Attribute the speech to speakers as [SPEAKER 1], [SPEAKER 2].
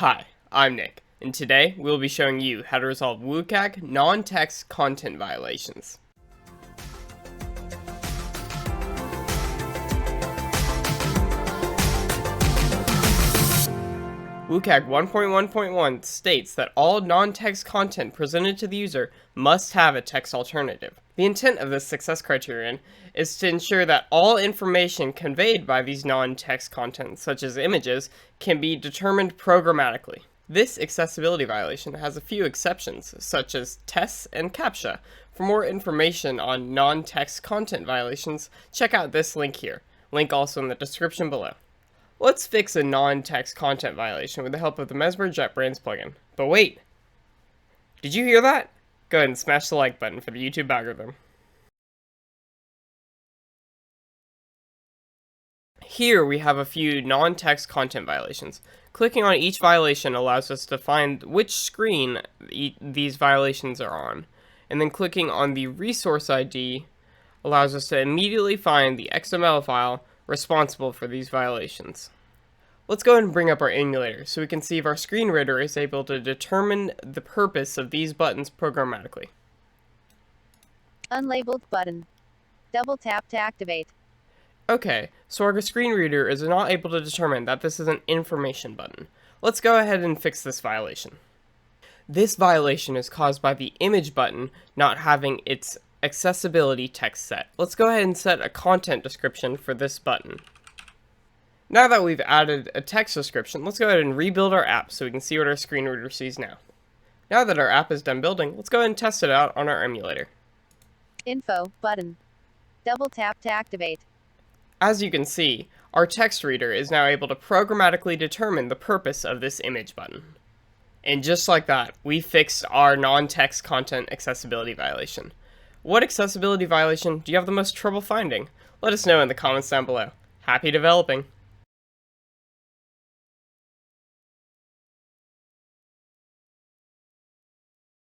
[SPEAKER 1] Hi, I'm Nick, and today we'll be showing you how to resolve WCAG non-text content violations. WCAG 1.1.1 states that all non-text content presented to the user must have a text alternative. The intent of this success criterion is to ensure that all information conveyed by these non-text content, such as images, can be determined programmatically. This accessibility violation has a few exceptions, such as tests and CAPTCHA. For more information on non-text content violations, check out this link here. Link also in the description below. Let's fix a non-text content violation with the help of the Mesmer JetBrains plugin. But wait! Did you hear that? Go ahead and smash the like button for the YouTube algorithm. Here we have a few non-text content violations. Clicking on each violation allows us to find which screen these violations are on. And then clicking on the resource ID allows us to immediately find the XML file responsible for these violations. Let's go ahead and bring up our emulator so we can see if our screen reader is able to determine the purpose of these buttons programmatically.
[SPEAKER 2] Unlabeled button. Double tap to activate.
[SPEAKER 1] Okay, so our screen reader is not able to determine that this is an information button. Let's go ahead and fix this violation. This violation is caused by the image button not having its accessibility text set. Let's go ahead and set a content description for this button. Now that we've added a text description, let's go ahead and rebuild our app so we can see what our screen reader sees now. Now that our app is done building, let's go ahead and test it out on our emulator.
[SPEAKER 2] Info button. Double tap to activate.
[SPEAKER 1] As you can see, our text reader is now able to programmatically determine the purpose of this image button. And just like that, we fixed our non-text content accessibility violation. What accessibility violation do you have the most trouble finding? Let us know in the comments down below. Happy developing!